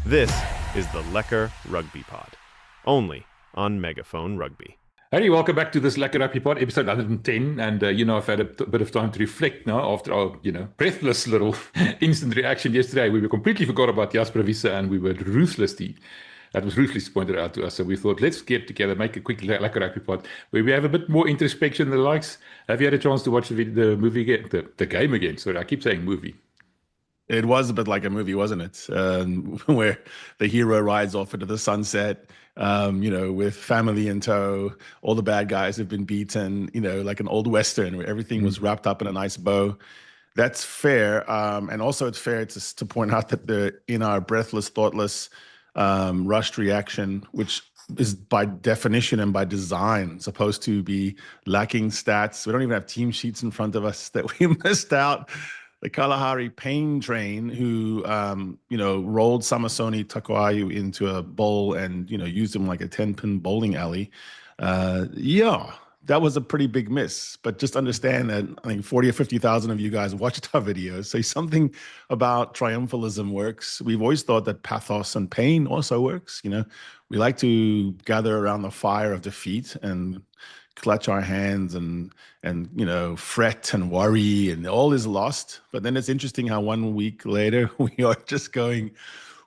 This is the Lekker Rugby Pod, only on Megaphone Rugby. Hey, welcome back to this Lekker Rugby Pod, episode 110. And, I've had a bit of time to reflect now after our, breathless little instant reaction yesterday. We completely forgot about Jasper Wiese and we were ruthlessly pointed out to us. So we thought, let's get together, make a quick Lekker Rugby Pod where we have a bit more introspection than the likes. Have you had a chance to watch the movie again, the game again? Sorry, I keep saying movie. It was a bit like a movie, wasn't it? Where the hero rides off into the sunset, with family in tow. All the bad guys have been beaten, like an old Western where everything was wrapped up in a nice bow. That's fair. And also it's fair to point out that in our breathless, thoughtless, rushed reaction, which is by definition and by design supposed to be lacking stats. We don't even have team sheets in front of us that we missed out. The Kalahari pain train who, rolled Samasoni Takuayu into a bowl and, used him like a 10-pin bowling alley. That was a pretty big miss. But just understand that I think 40 or 50,000 of you guys watched our videos. So something about triumphalism works. We've always thought that pathos and pain also works. We like to gather around the fire of defeat and clutch our hands and fret and worry and all is lost. But then it's interesting how 1 week later we are just going,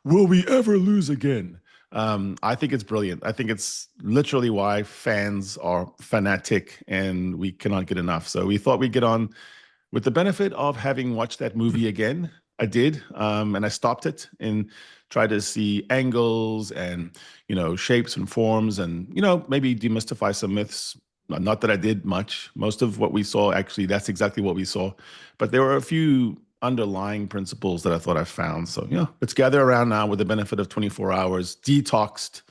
will we ever lose again? I think it's brilliant. I think it's literally why fans are fanatic and we cannot get enough. So we thought we'd get on with the benefit of having watched that movie again. I did, and I stopped it and tried to see angles and, shapes and forms and, maybe demystify some myths. Not that I did much. Most of what we saw, actually, that's exactly what we saw. But there were a few underlying principles that I thought I found. So, let's gather around now with the benefit of 24 hours, detoxed,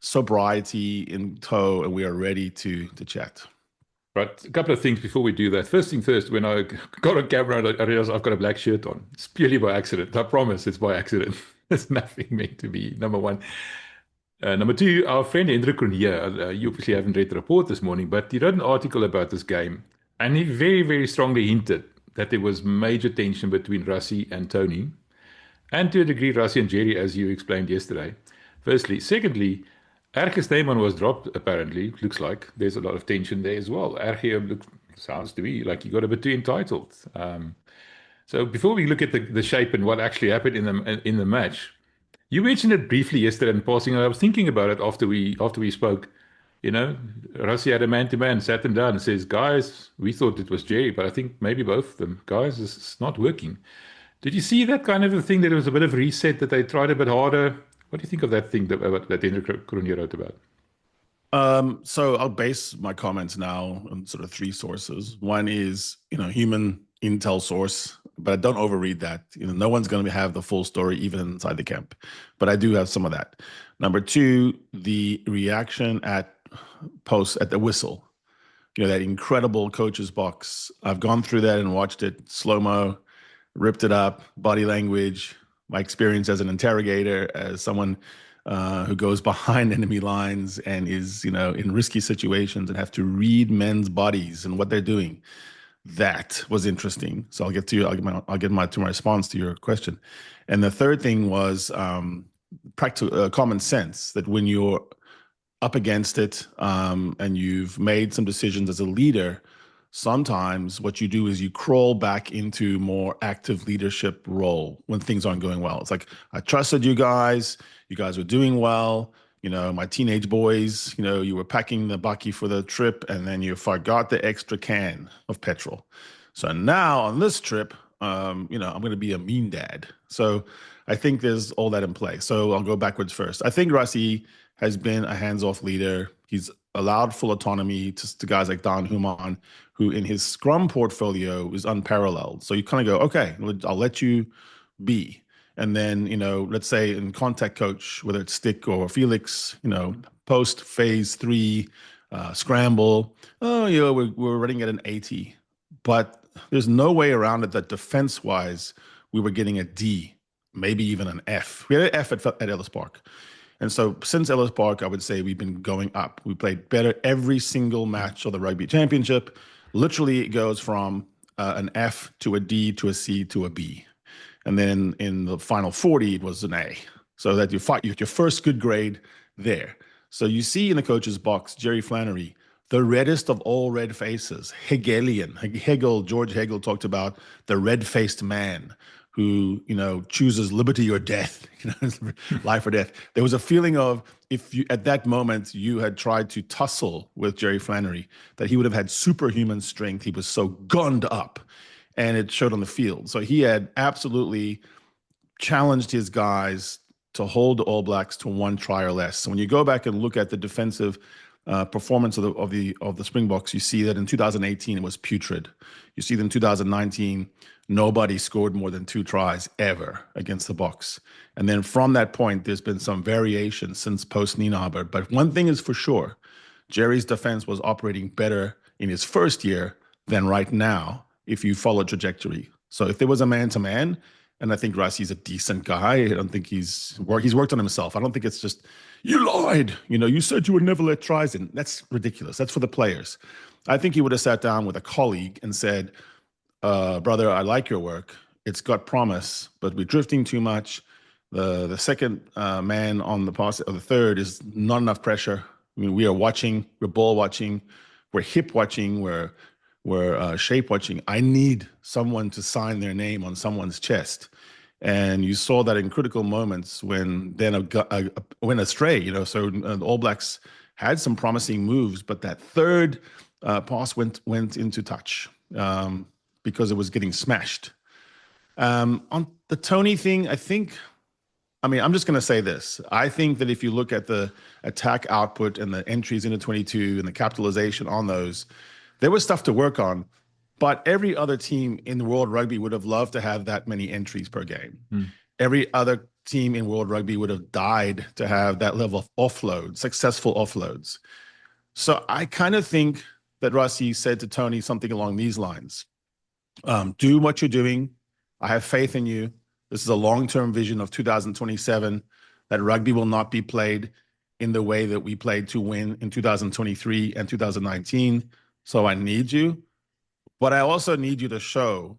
sobriety in tow, and we are ready to chat. Right, a couple of things before we do that. First thing first, when I got on camera, I realized I've got a black shirt on. It's purely by accident. I promise it's by accident. It's nothing meant to be, number one. Number two, our friend Hendrik Cronje, you obviously haven't read the report this morning, but he wrote an article about this game, and he very, very strongly hinted that there was major tension between Rassie and Tony, and to a degree Rassie and Jerry, as you explained yesterday. Firstly. Secondly, Erge Snyman was dropped, apparently. Looks like there's a lot of tension there as well. Erge sounds to me like he got a bit too entitled. So before we look at the shape and what actually happened in the match, you mentioned it briefly yesterday in passing, and I was thinking about it after we spoke. Rassie had a man-to-man, sat them down and says, guys, we thought it was Jerry, but I think maybe both of them. Guys, it's not working. Did you see that kind of a thing, that it was a bit of reset, that they tried a bit harder? What do you think of that thing that Hendrik Cronje wrote about? So I'll base my comments now on sort of three sources. One is, human intel source, but don't overread that. No one's going to have the full story even inside the camp, but I do have some of that. Number two, the reaction at the whistle, that incredible coach's box. I've gone through that and watched it slow-mo, ripped it up, body language, my experience as an interrogator, as someone who goes behind enemy lines and is, in risky situations and have to read men's bodies and what they're doing. That was interesting. So I'll get to my response to your question. And the third thing was practical common sense, that when you're up against it and you've made some decisions as a leader, sometimes what you do is you crawl back into more active leadership role when things aren't going well. It's like, I trusted you guys were doing well. My teenage boys, you were packing the bakkie for the trip and then you forgot the extra can of petrol. So now on this trip, I'm going to be a mean dad. So I think there's all that in play. So I'll go backwards first. I think Rassie has been a hands-off leader. He's allowed full autonomy to guys like Dan Human, who in his scrum portfolio is unparalleled. So you kind of go, okay, I'll let you be. And then, let's say in contact coach, whether it's Stick or Felix, post phase 3 scramble, we're running at an 80. But there's no way around it that defense-wise, we were getting a D, maybe even an F. We had an F at Ellis Park. And so since Ellis Park, I would say we've been going up. We played better every single match of the Rugby Championship. Literally, it goes from an F to a D to a C to a B. And then in the final 40, it was an A. so that you fight your first good grade there. So you see in the coach's box, Jerry Flannery, the reddest of all red faces, Hegelian. George Hegel talked about the red-faced man who, chooses liberty or death, life or death. There was a feeling of, if you, at that moment, you had tried to tussle with Jerry Flannery, that he would have had superhuman strength. He was so gunned up, and it showed on the field. So he had absolutely challenged his guys to hold the All Blacks to one try or less. So when you go back and look at the defensive performance of the Springboks, you see that in 2018 it was putrid. You see that in 2019 nobody scored more than 2 tries ever against the Boks. And then from that point, there's been some variation since post Nienaber. But one thing is for sure, Jerry's defense was operating better in his first year than right now if you follow trajectory. So if there was a man-to-man, and I think Rassie's a decent guy. I don't think he's worked on himself. I don't think it's just, you lied. You said you would never let tries in. That's ridiculous. That's for the players. I think he would have sat down with a colleague and said, brother, I like your work. It's got promise, but we're drifting too much. The second man on the pass, or the third, is not enough pressure. I mean, we are watching, we're ball watching, we're hip watching, we're shape watching. I need someone to sign their name on someone's chest. And you saw that in critical moments when then went astray, so the All Blacks had some promising moves, but that third pass went into touch because it was getting smashed. On the Tony thing, I'm just going to say this. I think that if you look at the attack output and the entries into 22 and the capitalization on those, there was stuff to work on, but every other team in World Rugby would have loved to have that many entries per game. Every other team in World Rugby would have died to have that level of offload, successful offloads. So I kind of think that Rassie said to Tony something along these lines. Do what you're doing. I have faith in you. This is a long-term vision of 2027, that rugby will not be played in the way that we played to win in 2023 and 2019. So I need you, but I also need you to show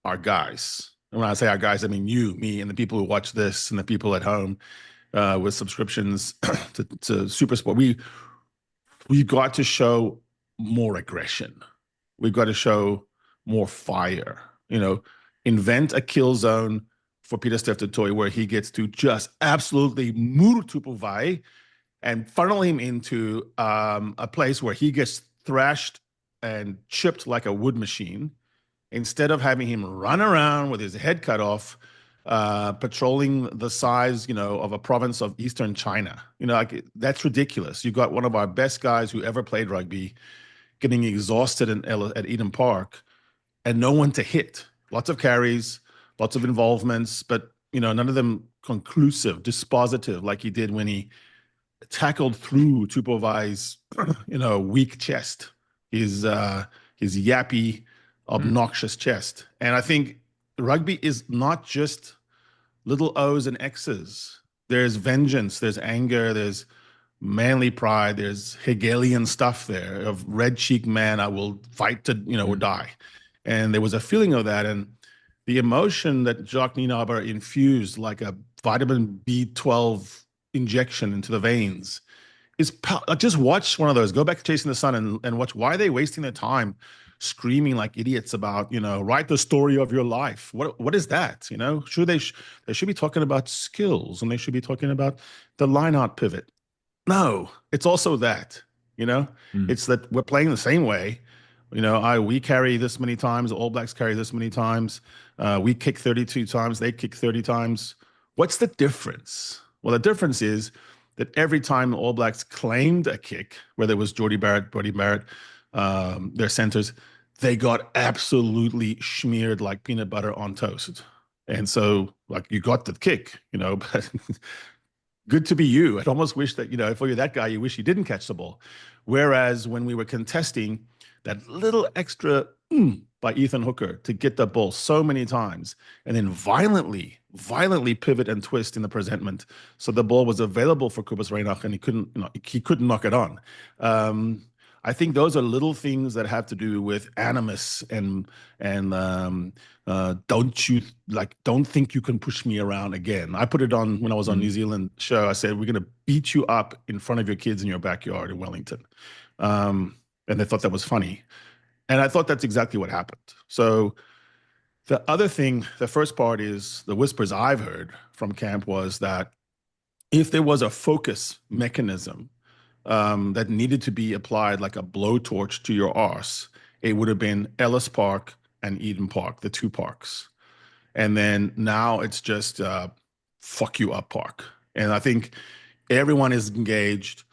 our guys. And when I say our guys, I mean you, me, and the people who watch this, and the people at home with subscriptions to SuperSport. We've got to show more aggression. We've got to show more fire. Invent a kill zone for Pieter-Steph du Toit where he gets to just absolutely murtupuvai and funnel him into a place where he gets thrashed and chipped like a wood machine, instead of having him run around with his head cut off, patrolling the size, of a province of Eastern China. That's ridiculous. You got one of our best guys who ever played rugby getting exhausted at Eden Park and no one to hit. Lots of carries, lots of involvements, but, none of them conclusive, dispositive, like he did when he tackled through Tupuvai's, weak chest. His yappy, obnoxious chest. And I think rugby is not just little O's and X's. There's vengeance, there's anger, there's manly pride, there's Hegelian stuff there of red cheek man, I will fight to, or die. And there was a feeling of that. And the emotion that Jacques Nienaber infused like a vitamin B12 injection into the veins is just watch one of those. Go back to Chasing the Sun and watch. Why are they wasting their time screaming like idiots about, write the story of your life? What is that? They should be talking about skills, and they should be talking about the line out pivot. No, it's also that, it's that we're playing the same way. We carry this many times, the All Blacks carry this many times. We kick 32 times, they kick 30 times. What's the difference? Well, the difference is that every time the All Blacks claimed a kick, whether it was Jordie Barrett, Brodie Barrett, their centers, they got absolutely smeared like peanut butter on toast. And so, you got the kick, but good to be you. I'd almost wish that, if you're that guy, you wish you didn't catch the ball. Whereas when we were contesting, that little extra by Ethan Hooker to get the ball so many times and then violently pivot and twist in the presentment. So the ball was available for Kobus Reinach and he couldn't knock it on. I think those are little things that have to do with animus and don't think you can push me around again. I put it on when I was on New Zealand show. I said, we're going to beat you up in front of your kids in your backyard in Wellington. And they thought that was funny. And I thought that's exactly what happened. So the other thing, the first part is the whispers I've heard from camp was that if there was a focus mechanism that needed to be applied like a blowtorch to your arse, it would have been Ellis Park and Eden Park, the two parks. And then now it's just fuck you up park. And I think everyone is engaged.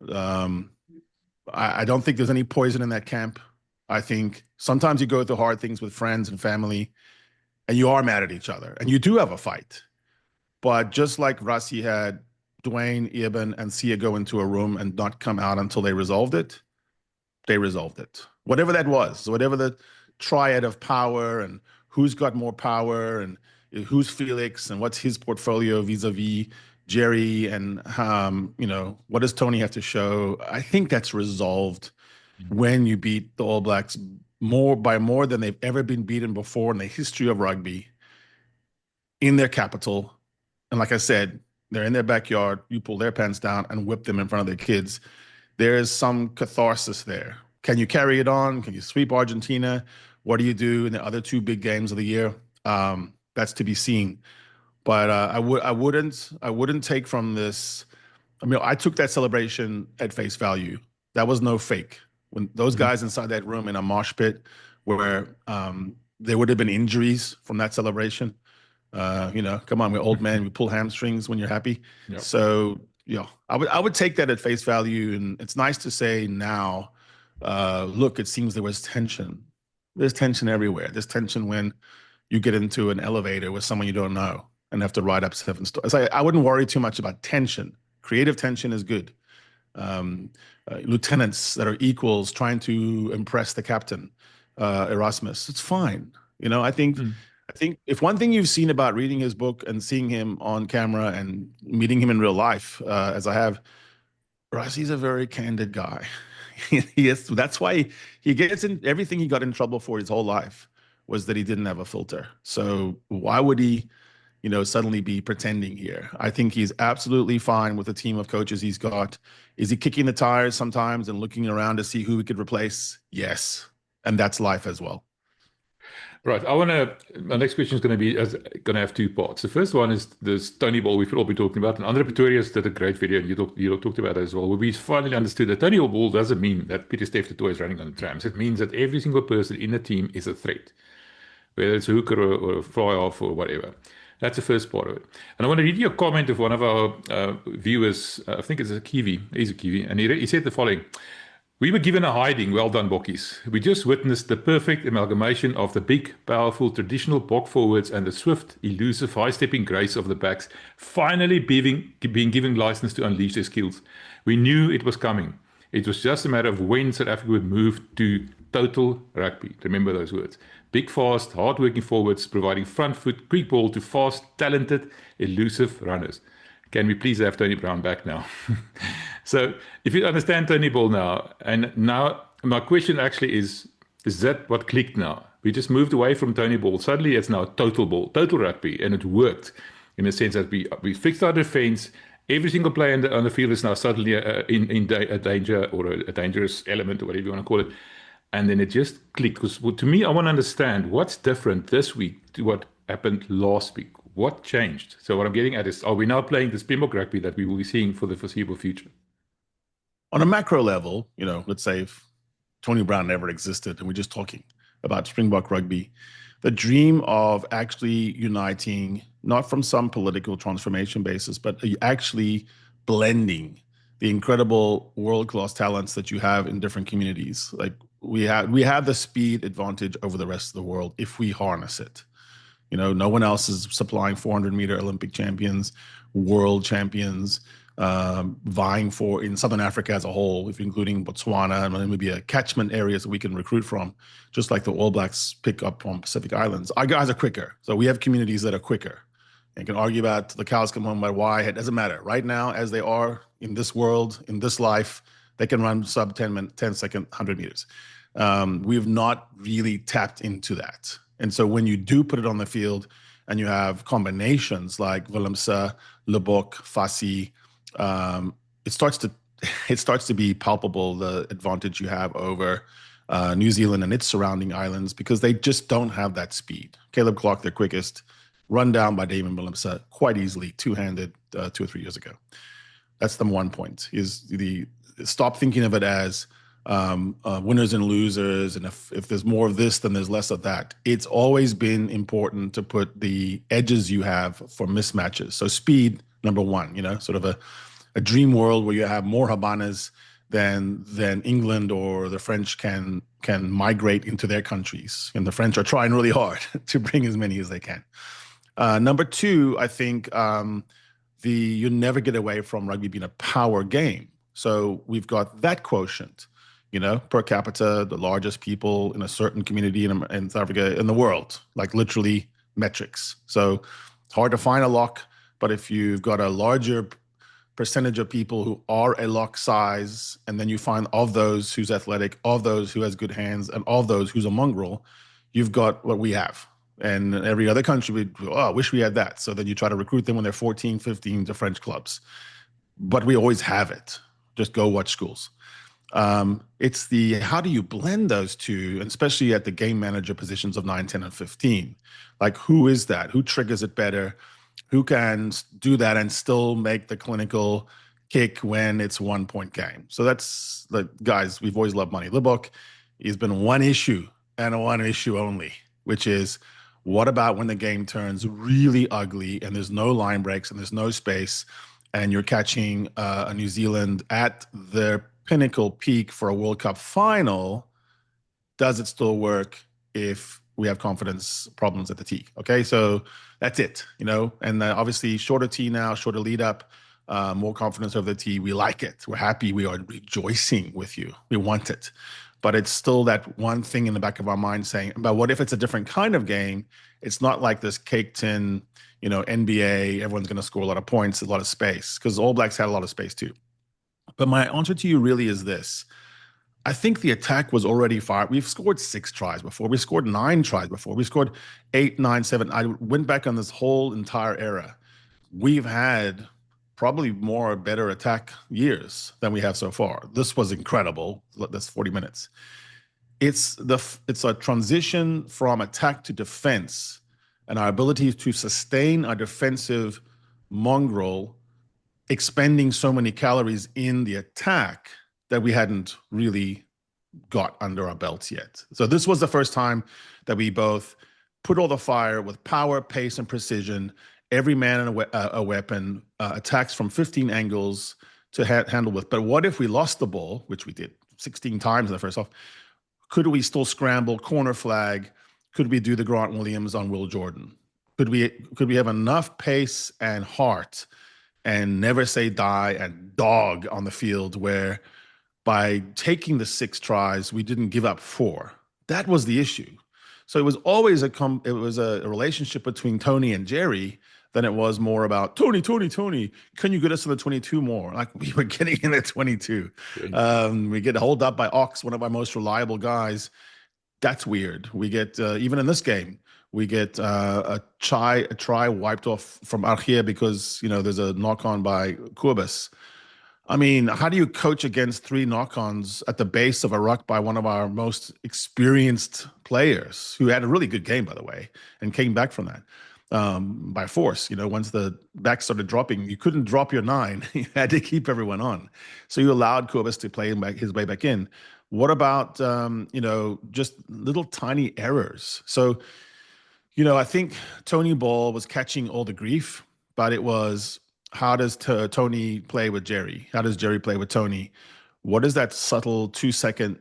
I don't think there's any poison in that camp. I think sometimes you go through hard things with friends and family, and you are mad at each other, and you do have a fight. But just like Rassie had Dwayne, Eben, and Sia go into a room and not come out until they resolved it, they resolved it. Whatever that was, whatever the triad of power and who's got more power and who's Felix and what's his portfolio vis-a-vis Jerry and, what does Tony have to show? I think that's resolved when you beat the All Blacks by more than they've ever been beaten before in the history of rugby in their capital. And like I said, they're in their backyard, you pull their pants down and whip them in front of their kids. There is some catharsis there. Can you carry it on? Can you sweep Argentina? What do you do in the other two big games of the year? That's to be seen. But I wouldn't take from this. I mean, I took that celebration at face value. That was no fake. When those guys inside that room in a mosh pit where there would have been injuries from that celebration. Come on, we're old men. We pull hamstrings when you're happy. Yep. So, I would take that at face value. And it's nice to say now, look, it seems there was tension. There's tension everywhere. There's tension when you get into an elevator with someone you don't know and have to ride up 7 stories. I wouldn't worry too much about tension. Creative tension is good. Lieutenants that are equals trying to impress the captain, Erasmus, it's fine. I think if one thing you've seen about reading his book and seeing him on camera and meeting him in real life, as I have, Rassie's a very candid guy. That's why he gets in everything he got in trouble for his whole life was that he didn't have a filter. So why would he, suddenly be pretending here? I think he's absolutely fine with the team of coaches he's got. Is he kicking the tires sometimes and looking around to see who he could replace? Yes. And that's life as well. Right. My next question is going to have two parts. The first one is this Tony Ball we've all been talking about. And Andre Pretorius did a great video, and you talked about it as well, where we finally understood that Tony Ball doesn't mean that Peter Steph is running on the trams. It means that every single person in the team is a threat, whether it's a hooker or a fly-off or whatever. That's the first part of it. And I want to read you a comment of one of our viewers. I think it's a Kiwi. He's a Kiwi. And he said the following. We were given a hiding. Well done, Bokkies. We just witnessed the perfect amalgamation of the big, powerful, traditional Bok forwards and the swift, elusive, high-stepping grace of the backs finally being given license to unleash their skills. We knew it was coming. It was just a matter of when South Africa would move to total rugby. Remember those words. Big, fast, hard-working forwards providing front foot, quick ball to fast, talented, elusive runners. Can we please have Tony Brown back now? So if you understand Tony Ball now, and now my question actually is that what clicked now? We just moved away from Tony Ball. Suddenly it's now total ball, total rugby, and it worked in the sense that we fixed our defense. Every single player on the field is now suddenly in a danger or a dangerous element or whatever you want to call it. And then it just clicked. Because to me, I want to understand what's different this week to what happened last week. What changed? So what I'm getting at is, are we now playing the Springbok rugby that we will be seeing for the foreseeable future? On a macro level, let's say if Tony Brown never existed and we're just talking about Springbok rugby, the dream of actually uniting, not from some political transformation basis, but actually blending the incredible world-class talents that you have in different communities. Like we have the speed advantage over the rest of the world if we harness it. No one else is supplying 400-meter Olympic champions, world champions, vying for in Southern Africa as a whole, if including Botswana and Namibia, catchment areas that we can recruit from, just like the All Blacks pick up from Pacific Islands. Our guys are quicker. So we have communities that are quicker. And can argue about the cows come home by why. It doesn't matter. Right now, as they are in this world, in this life, They can run sub 10 second 100 meters. We've not really tapped into that. And so when you do put it on the field and you have combinations like Willemse, Lebok, Rassie, it starts to be palpable, the advantage you have over New Zealand and its surrounding islands, because they just don't have that speed. Caleb Clark, their quickest, run down by Damon Willemse quite easily, two-handed 2 or 3 years ago. That's the one point, is the stop thinking of it as winners and losers, and if there's more of this, then there's less of that. It's always been important to put the edges you have for mismatches. So speed, number one, sort of a dream world where you have more Habanas than England or the French can migrate into their countries. And the French are trying really hard to bring as many as they can. Number two, I think you never get away from rugby being a power game. So we've got that quotient, per capita, the largest people in a certain community in South Africa in the world, like literally metrics. So it's hard to find a lock, but if you've got a larger percentage of people who are a lock size, and then you find of those who's athletic, of those who has good hands, and of those who's a mongrel, you've got what we have. And every other country, I wish we had that. So then you try to recruit them when they're 14, 15 to French clubs. But we always have it. Just go watch schools. It's how do you blend those two, and especially at the game manager positions of 9, 10, and 15? Like, who is that? Who triggers it better? Who can do that and still make the clinical kick when it's 1 point game? So that's guys, we've always loved Money. Lebok has been one issue and one issue only, which is, what about when the game turns really ugly and there's no line breaks and there's no space, and you're catching a New Zealand at their pinnacle peak for a World Cup final? Does it still work if we have confidence problems at the tee? Okay, so that's it, and obviously shorter tee now, shorter lead up, more confidence over the tee. We like it. We're happy. We are rejoicing with you. We want it. But it's still that one thing in the back of our mind saying, but what if it's a different kind of game? It's not like this cake tin, NBA, everyone's going to score a lot of points, a lot of space, because All Blacks had a lot of space too. But my answer to you really is this. I think the attack was already fired. We've scored 6 tries before. We scored 9 tries before. We scored 8, 9, 7. I went back on this whole entire era. We've had probably more better attack years than we have so far. This was incredible. That's 40 minutes. It's a transition from attack to defense, and our ability to sustain our defensive mongrel, expending so many calories in the attack that we hadn't really got under our belts yet. So this was the first time that we both put all the fire with power, pace, and precision, every man and a weapon, attacks from 15 angles to handle with. But what if we lost the ball, which we did 16 times in the first half? Could we still scramble, corner flag? Could we do the Grant Williams on Will Jordan? Could we have enough pace and heart and never say die and dog on the field, where by taking the 6 tries, we didn't give up 4? That was the issue. So it was always a relationship between Tony and Jerry than it was more about Tony, can you get us to the 22 more? Like, we were getting in at 22. We get holed up by Ox, one of our most reliable guys. That's weird. We get, even in this game, we get a try wiped off from Archie because, there's a knock-on by Kobus. I mean, how do you coach against 3 knock-ons at the base of a ruck by one of our most experienced players, who had a really good game, by the way, and came back from that by force? Once the back started dropping, you couldn't drop your 9. You had to keep everyone on. So you allowed Kobus to play his way back in. What about, just little tiny errors? So, I think Tony Ball was catching all the grief, but it was, how does Tony play with Jerry? How does Jerry play with Tony? What is that subtle 2-second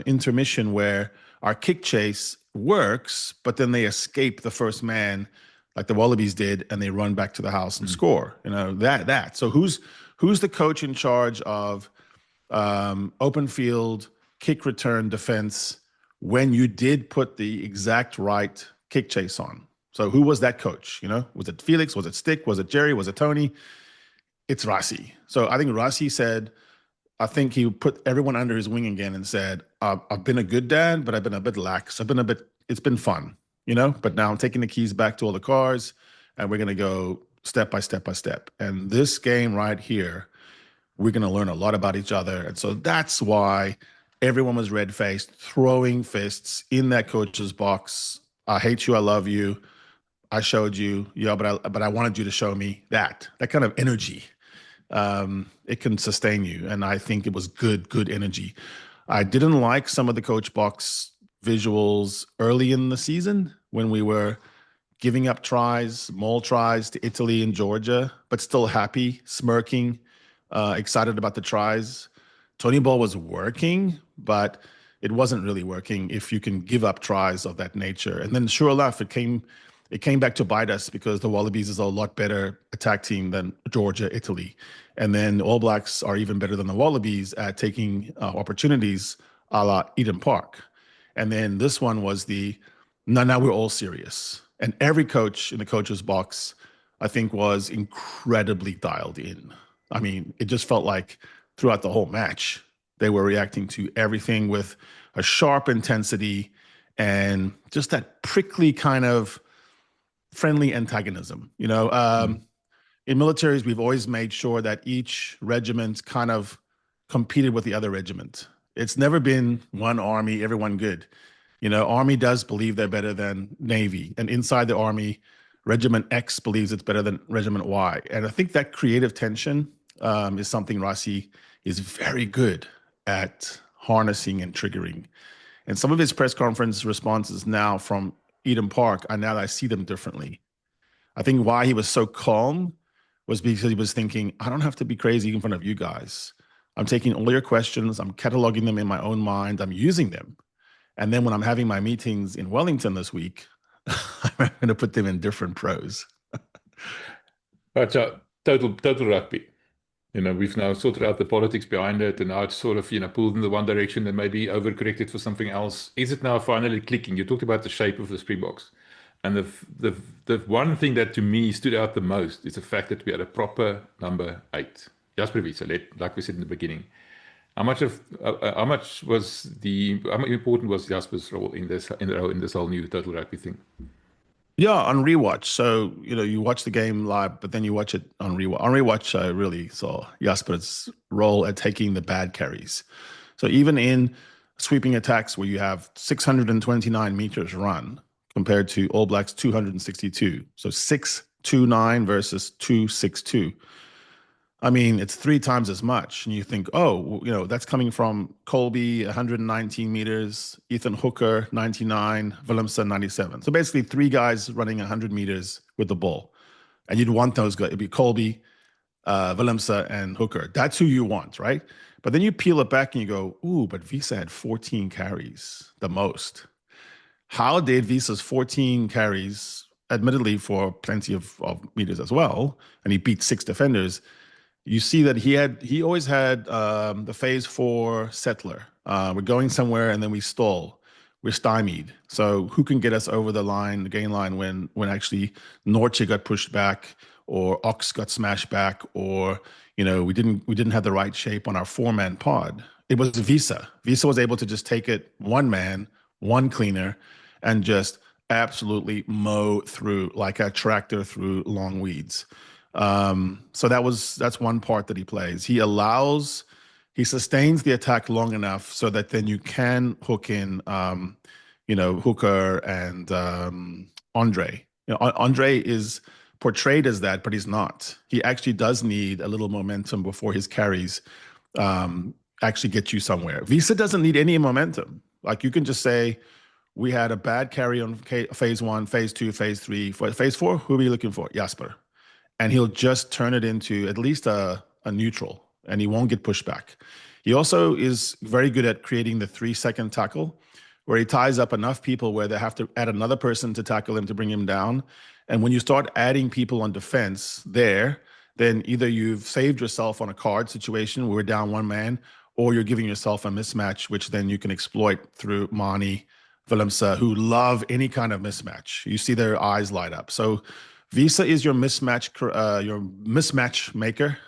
intermission where our kick chase works, but then they escape the first man like the Wallabies did, and they run back to the house and score? That. So who's the coach in charge of open field, kick return defense when you did put the exact right kick chase on? So who was that coach? Was it Felix? Was it Stick? Was it Jerry? Was it Tony? It's Rassie. So I think Rassie said, I think he put everyone under his wing again and said, I've been a good dad, but I've been a bit lax. It's been fun, but now I'm taking the keys back to all the cars and we're going to go step by step by step. And this game right here, we're going to learn a lot about each other. And so that's why everyone was red-faced, throwing fists in that coach's box. I hate you. I love you. I showed you, but I wanted you to show me that kind of energy. It can sustain you. And I think it was good energy. I didn't like some of the coach box visuals early in the season when we were giving up tries, maul tries to Italy and Georgia, but still happy, smirking, excited about the tries. Tony Ball was working, but it wasn't really working if you can give up tries of that nature. And then sure enough, it came back to bite us because the Wallabies is a lot better attack team than Georgia, Italy. And then All Blacks are even better than the Wallabies at taking opportunities a la Eden Park. And then this one was now we're all serious. And every coach in the coach's box, I think, was incredibly dialed in. I mean, it just felt like throughout the whole match, they were reacting to everything with a sharp intensity and just that prickly kind of friendly antagonism. In militaries, we've always made sure that each regiment kind of competed with the other regiment. It's never been one army, everyone good. Army does believe they're better than Navy, and inside the Army, Regiment X believes it's better than Regiment Y. And I think that creative tension is something Rassie is very good at harnessing and triggering. And some of his press conference responses now from Eden Park, I see them differently. I think why he was so calm was because he was thinking, I don't have to be crazy in front of you guys. I'm taking all your questions, I'm cataloging them in my own mind, I'm using them. And then when I'm having my meetings in Wellington this week, I'm going to put them in different prose. Right, so total rugby. We've now sorted out the politics behind it, and now it's sort of, pulled in the one direction and maybe overcorrected for something else. Is it now finally clicking? You talked about the shape of the Springboks. And the one thing that to me stood out the most is the fact that we had a proper number 8. Jasper Wiese, like we said in the beginning. How important was Jasper's role in this whole new Total Rugby thing? Yeah, on rewatch. So, you watch the game live, but then you watch it on rewatch. On rewatch, I really saw Jasper's role at taking the bad carries. So even in sweeping attacks where you have 629 meters run compared to All Blacks 262. So 629 versus 262. I mean, it's 3 times as much. And you think, that's coming from Colby, 119 meters, Ethan Hooker, 99, Willemse, 97. So basically 3 guys running 100 meters with the ball. And you'd want those guys. It'd be Colby, Willemse, and Hooker. That's who you want, right? But then you peel it back and you go, but Wiese had 14 carries, the most. How did Wiese's 14 carries, admittedly for plenty of meters as well, and he beat 6 defenders, you see that he always had the phase 4 settler. We're going somewhere and then we stall. We're stymied. So who can get us over the gain line when actually Norche got pushed back or Ox got smashed back or we didn't have the right shape on our 4-man pod. It was Wiese. Wiese was able to just take it one man, one cleaner, and just absolutely mow through like a tractor through long weeds. So that's one part that he plays. He sustains the attack long enough so that then you can hook in, Hooker and Andre. Andre is portrayed as that, but he's not. He actually does need a little momentum before his carries actually get you somewhere. Wiese doesn't need any momentum. Like you can just say, we had a bad carry on phase 1, phase 2, phase 3. For phase 4, who are we looking for? Jasper. And he'll just turn it into at least a neutral, and he won't get pushed back. He also is very good at creating the 3-second tackle, where he ties up enough people where they have to add another person to tackle him to bring him down. And when you start adding people on defense there, then either you've saved yourself on a card situation where we're down 1 man, or you're giving yourself a mismatch, which then you can exploit through Mani, Willemse, who love any kind of mismatch. You see their eyes light up. So Wiese is your mismatch maker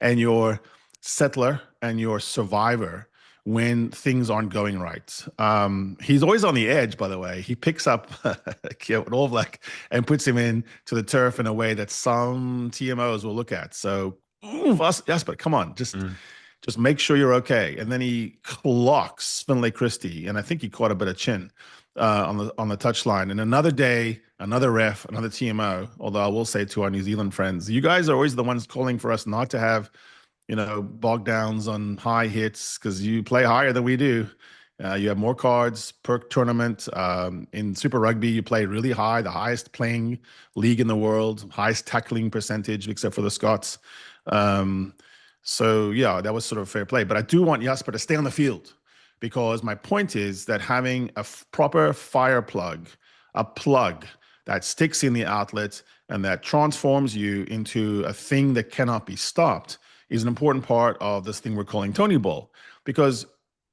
and your settler and your survivor when things aren't going right. He's always on the edge, by the way. He picks up an All Black and puts him in to the turf in a way that some TMOs will look at. So, Jasper, come on, just make sure you're okay. And then he clocks Finlay Christie, and I think he caught a bit of chin on the touchline. And another day, another ref, another TMO. Although I will say to our New Zealand friends, you guys are always the ones calling for us not to have bog downs on high hits because you play higher than we do. You have more cards per tournament. In Super Rugby, you play really high, the highest playing league in the world, highest tackling percentage, except for the Scots. So, yeah, that was sort of fair play. But I do want Jasper to stay on the field because my point is that having a proper fire plug, a plug that sticks in the outlet and that transforms you into a thing that cannot be stopped is an important part of this thing we're calling Tony Ball. Because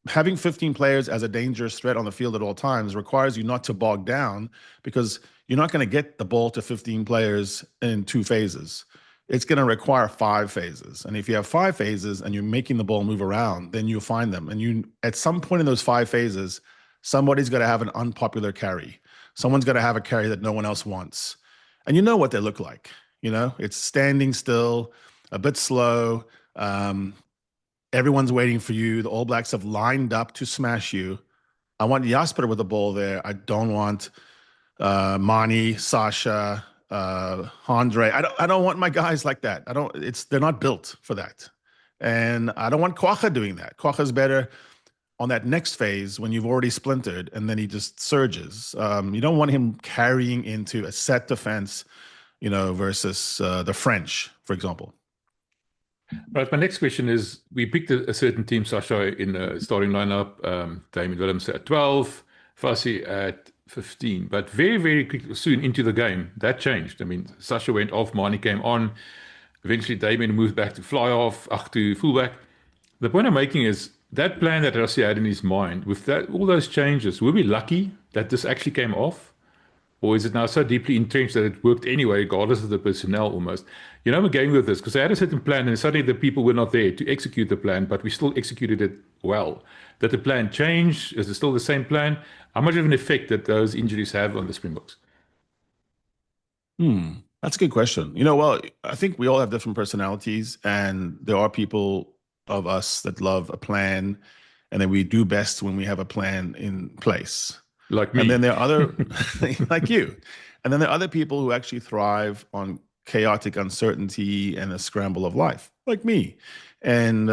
having 15 players as a dangerous threat on the field at all times requires you not to bog down because you're not going to get the ball to 15 players in 2 phases. It's going to require 5 phases. And if you have 5 phases and you're making the ball move around, then you'll find them. And you, at some point in those 5 phases, somebody's going to have an unpopular carry. Someone's going to have a carry that no one else wants. And you know what they look like. It's standing still, a bit slow. Everyone's waiting for you. The All Blacks have lined up to smash you. I want Jasper with the ball there. I don't want Mani, Sasha, Andre. I don't want my guys like that. They're not built for that. And I don't want Kwagga doing that. Kwagga's better on that next phase when you've already splintered and then he just surges. You don't want him carrying into a set defense, versus the French, for example. Right. My next question is: we picked a certain team, Sasha, in the starting lineup. Damian Willemse at 12, Rassie at 15. But very, very quickly, soon into the game, that changed. I mean, Sasha went off, Mani came on. Eventually, Damian moved back to fly off, to fullback. The point I'm making is that plan that Rassie had in his mind, with all those changes, were we lucky that this actually came off? Or is it now so deeply entrenched that it worked anyway, regardless of the personnel almost? I'm going with this because they had a certain plan and suddenly the people were not there to execute the plan, but we still executed it well. Did the plan change? Is it still the same plan? How much of an effect did those injuries have on the Springboks? That's a good question. Well, I think we all have different personalities, and there are people of us that love a plan, and then we do best when we have a plan in place. Like me. And then there are other, like you. And then there are other people who actually thrive on chaotic uncertainty and a scramble of life, like me. And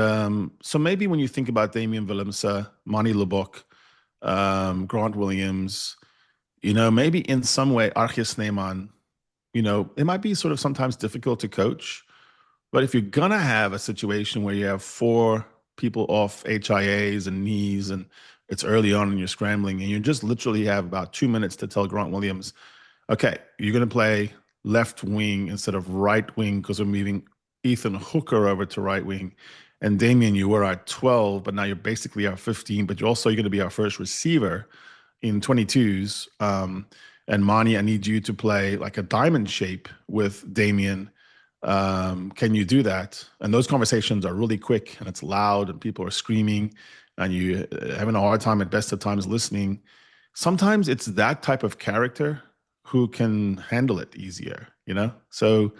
so maybe when you think about Damian Willemse, Mani Lubbock, Grant Williams, maybe in some way, Archie Sneeman, it might be sort of sometimes difficult to coach. But if you're going to have a situation where you have 4 people off HIAs and knees and it's early on and you're scrambling and you just literally have about 2 minutes to tell Grant Williams, okay, you're going to play left wing instead of right wing because we're moving Ethan Hooker over to right wing. And Damian, you were at 12, but now you're basically our 15, but you're going to be our first receiver in 22s. And Mani, I need you to play like a diamond shape with Damian. Can you do that? And those conversations are really quick and it's loud and people are screaming and you having a hard time at best of times listening. Sometimes it's that type of character who can handle it easier, So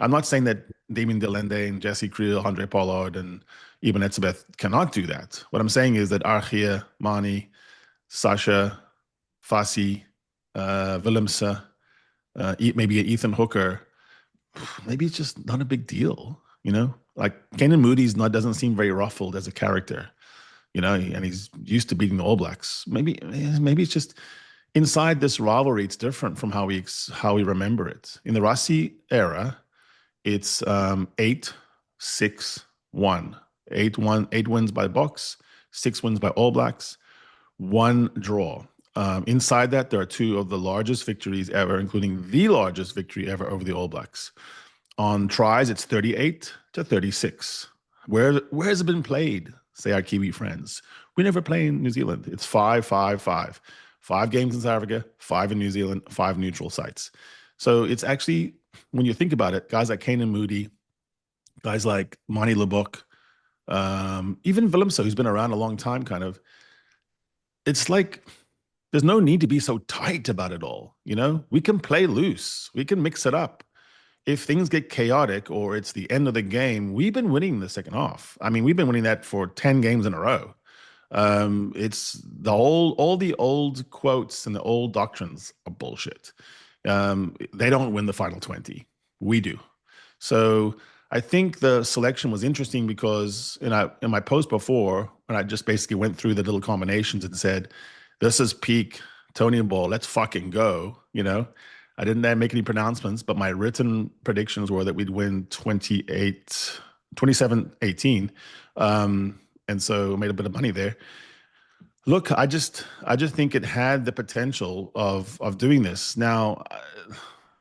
I'm not saying that Damien Delende and Jesse Creel, Andre Pollard, and even Etzebeth cannot do that. What I'm saying is that Archie, Mani, Sasha, Fassi, Willemse, maybe Ethan Hooker, maybe it's just not a big deal, Like Kenan Moody's doesn't seem very ruffled as a character, and he's used to beating the All Blacks. Maybe it's just inside this rivalry, it's different from how we remember it. In the Rassie era, it's 8-6-1. 8 wins by Boks, 6 wins by All Blacks, 1 draw. Inside that, there are 2 of the largest victories ever, including the largest victory ever over the All Blacks. On tries, it's 38-36. Where has it been played, say our Kiwi friends? We never play in New Zealand. It's 5-5-5. 5 games in South Africa, 5 in New Zealand, 5 neutral sites. So it's actually, when you think about it, guys like Kenan Moody, guys like Mani Lubbock, Even Willemse, who's been around a long time, kind of, it's like there's no need to be so tight about it all. We can play loose. We can mix it up. If things get chaotic or it's the end of the game, we've been winning the second half. I mean, we've been winning that for 10 games in a row. It's all the old quotes and the old doctrines are bullshit. They don't win the final 20. We do. So I think the selection was interesting because in my post before, when I just basically went through the little combinations and said, this is peak Tony and Ball, let's fucking go, I didn't make any pronouncements, but my written predictions were that we'd win 27-18. And so made a bit of money there. Look, I just think it had the potential of doing this. Now,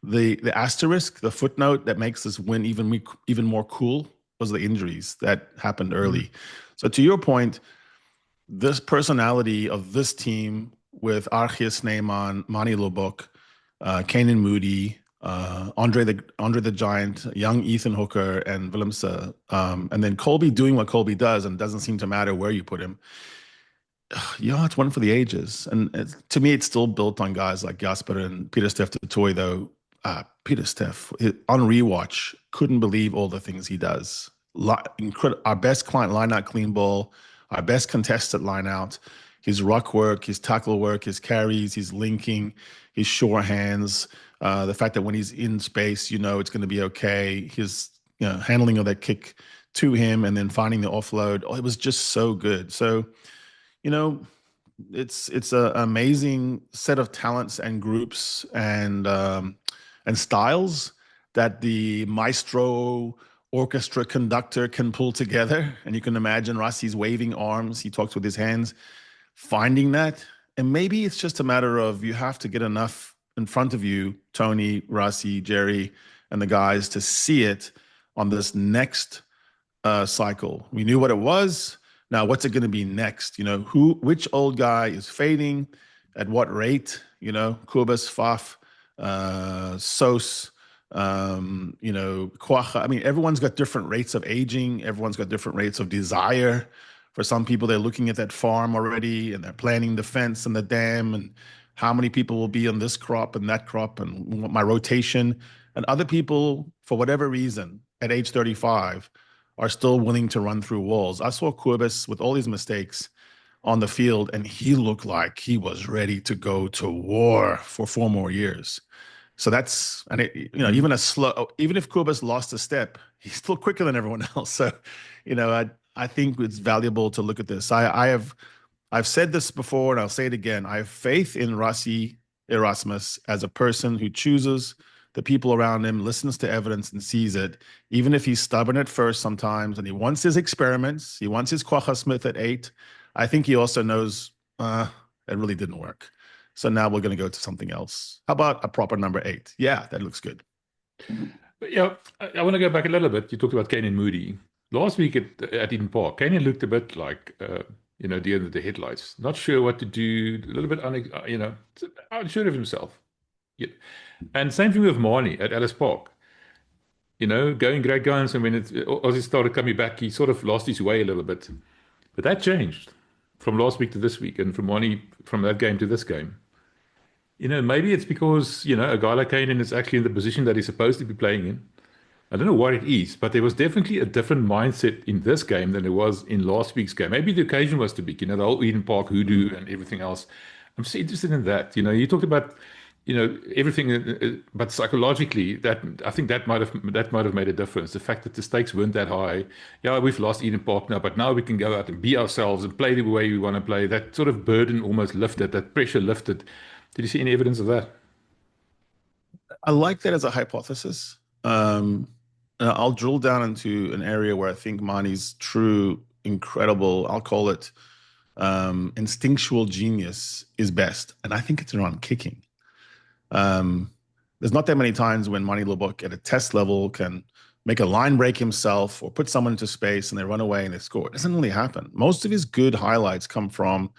the asterisk, the footnote that makes this win even more cool was the injuries that happened early. So to your point, this personality of this team with Archie Snyman, Mani Lobok, Kanan Moody, Andre the Giant, young Ethan Hooker, and Willemse, and then Colby doing what Colby does, and it doesn't seem to matter where you put him. Yeah, it's one for the ages. And to me, it's still built on guys like Jasper and Pieter-Steph du Toit, though. Pieter-Steph, on rewatch, couldn't believe all the things he does. Our best client line-out clean ball, our best contested line-out, his ruck work, his tackle work, his carries, his linking, his sure hands, the fact that when he's in space, it's going to be okay. His handling of that kick to him and then finding the offload. Oh, it was just so good. So, it's an amazing set of talents and groups and styles that the maestro orchestra conductor can pull together. And you can imagine Rassie's waving arms. He talks with his hands, finding that. And maybe it's just a matter of you have to get enough in front of you, Tony, Rassie, Jerry, and the guys to see it on this next cycle. We knew what it was. Now, what's it going to be next? Which old guy is fading at what rate? Kobus, Faf, Sos, Kwacha. I mean, everyone's got different rates of aging. Everyone's got different rates of desire. For some people, they're looking at that farm already and they're planning the fence and the dam and how many people will be on this crop and that crop and my rotation. And other people, for whatever reason, at age 35, are still willing to run through walls. I saw Kobus with all these mistakes on the field, and he looked like he was ready to go to war for 4 more years. So that's, and even if Kobus lost a step, he's still quicker than everyone else. So, I think it's valuable to look at this. I've said this before, and I'll say it again. I have faith in Rassie Erasmus as a person who chooses the people around him, listens to evidence and sees it, even if he's stubborn at first sometimes, and he wants his experiments. He wants his Kwacha Smith at 8. I think he also knows it really didn't work. So now we're going to go to something else. How about a proper number 8? Yeah, that looks good. But yeah, I want to go back a little bit. You talked about Kanan Moody. Last week at Eden Park, Kanan looked a bit like, deer in the headlights. Not sure what to do, a little bit, unsure of himself. Yeah. And same thing with Marnie at Ellis Park. Going great guns, and when Ozzy started coming back, he sort of lost his way a little bit. But that changed from last week to this week, and from Marnie, from that game to this game. Maybe it's because, a guy like Kanan is actually in the position that he's supposed to be playing in. I don't know what it is, but there was definitely a different mindset in this game than there was in last week's game. Maybe the occasion was too big, the whole Eden Park hoodoo and everything else. I'm so interested in that. You talked about, everything, but psychologically, I think that might have made a difference. The fact that the stakes weren't that high. Yeah, we've lost Eden Park now, but now we can go out and be ourselves and play the way we want to play. That sort of burden almost lifted, that pressure lifted. Did you see any evidence of that? I like that as a hypothesis. I'll drill down into an area where I think Mani's true, incredible, I'll call it instinctual genius is best. And I think it's around kicking. There's not that many times when Mani Lobok at a test level can make a line break himself or put someone into space and they run away and they score. It doesn't really happen. Most of his good highlights come from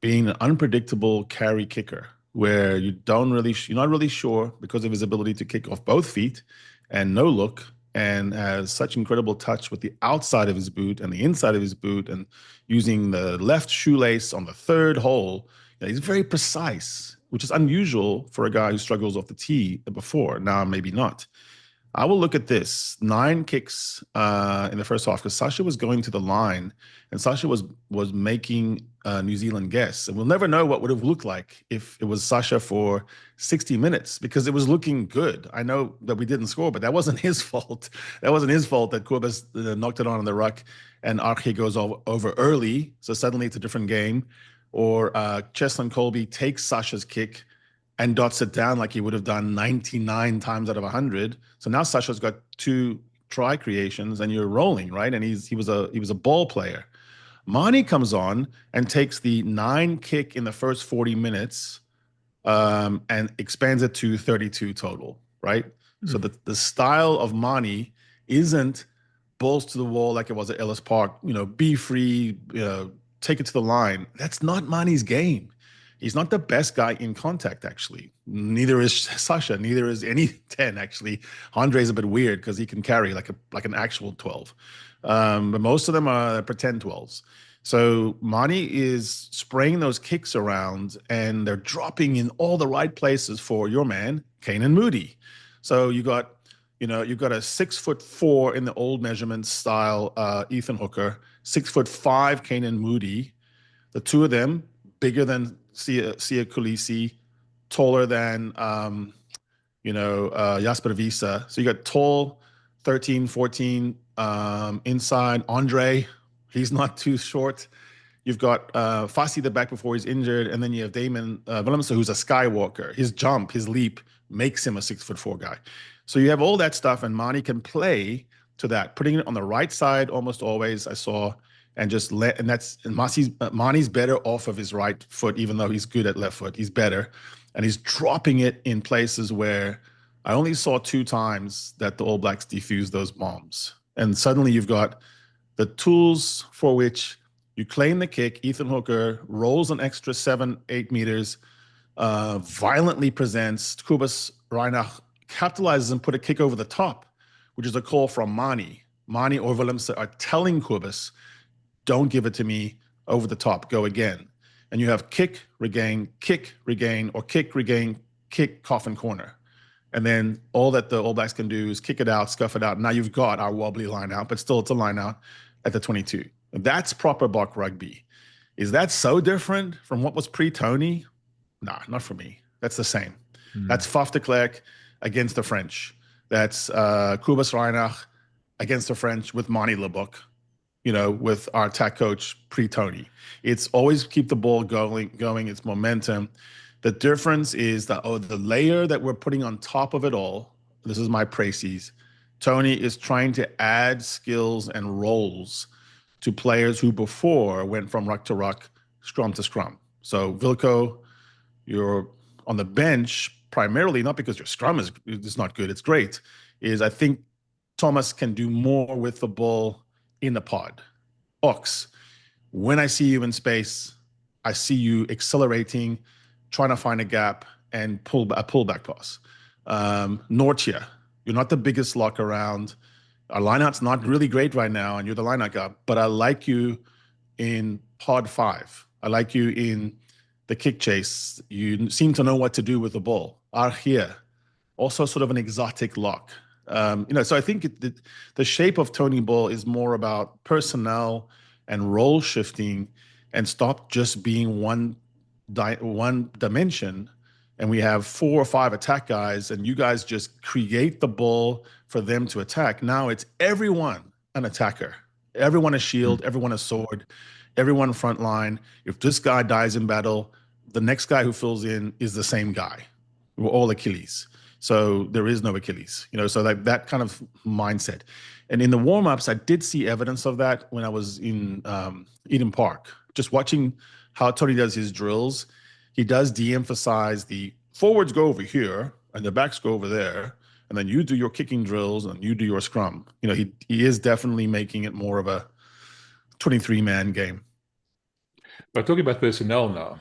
being an unpredictable carry kicker where you're not really sure because of his ability to kick off both feet and no look and has such incredible touch with the outside of his boot and the inside of his boot, and using the left shoelace on the third hole. He's very precise, which is unusual for a guy who struggles off the tee before. Now, maybe not. I will look at this 9 kicks in the first half, because Sasha was going to the line, and Sasha was making New Zealand guess, and we'll never know what would have looked like if it was Sasha for 60 minutes, because it was looking good. I know that we didn't score, but that wasn't his fault. That wasn't his fault that Kobus knocked it on the ruck, and Archie goes over early, so suddenly it's a different game. Or Cheslin Colby takes Sasha's kick and dots it down like he would have done 99 times out of 100. So now Sasha's got 2 try creations, and you're rolling, right? And he was a ball player. Mani comes on and takes the 9 kick in the first 40 minutes and expands it to 32 total, right? So the style of Mani isn't balls to the wall like it was at Ellis Park, be free, take it to the line. That's not Mani's game. He's not the best guy in contact, actually. Neither is Sasha. Neither is any 10, actually. Andre's a bit weird because he can carry like an actual 12. But most of them are pretend 12s. So Mani is spraying those kicks around, and they're dropping in all the right places for your man, Kanan Moody. So you've got a 6'4" in the old measurement style, Ethan Hooker, 6'5" Kanan Moody. The two of them bigger than Sia Kulisi, taller than Jasper Wiese. So you got tall 13, 14 inside. Andre, he's not too short. You've got Fassi the back before he's injured, and then you have Damon Willemse, who's a skywalker. His jump, his leap makes him a 6'4" guy. So you have all that stuff, and Mani can play to that, putting it on the right side almost always, I saw, and Mani's better off of his right foot, even though he's good at left foot. He's better, and he's dropping it in places where I only saw 2 times that the All Blacks defused those bombs. And suddenly you've got the tools for which you claim the kick. Ethan Hooker rolls an extra 7-8 meters, violently presents. Kobus Reinach capitalizes and put a kick over the top, which is a call from Mani. Mani or Willemse are telling Kobus, don't give it to me over the top, go again. And you have kick, regain, or kick, regain, kick, coffin corner. And then all that the All Blacks can do is kick it out, scuff it out. Now you've got our wobbly line out, but still it's a line out at the 22. That's proper Bok rugby. Is that so different from what was pre-Tony? Nah, not for me. That's the same. That's Faf de Klerk against the French. That's Kobus Reinach against the French with Mani Leboeck, with our attack coach pre-Tony. It's always keep the ball going, it's momentum. The difference is that the layer that we're putting on top of it all, this is my précis, Tony is trying to add skills and roles to players who before went from ruck to ruck, scrum to scrum. So Wilco, you're on the bench primarily, not because your scrum is not good, it's great, is I think Thomas can do more with the ball in the pod. Ox, when I see you in space, I see you accelerating, trying to find a gap and a pullback pass. Nortia, you're not the biggest lock around. Our lineout's not really great right now, and you're the lineout guy, but I like you in pod 5. I like you in the kick chase. You seem to know what to do with the ball. Archie, also sort of an exotic lock. So I think the shape of Tony Ball is more about personnel and role shifting, and stop just being one dimension. And we have 4 or 5 attack guys, and you guys just create the ball for them to attack. Now it's everyone an attacker, everyone a shield, everyone a sword, everyone front line. If this guy dies in battle, the next guy who fills in is the same guy. We're all Achilles. So there is no Achilles, so that kind of mindset. And in the warm-ups, I did see evidence of that when I was in Eden Park, just watching how Tony does his drills. He does de-emphasize the forwards go over here and the backs go over there, and then you do your kicking drills and you do your scrum. He is definitely making it more of a 23-man game. But talking about personnel now,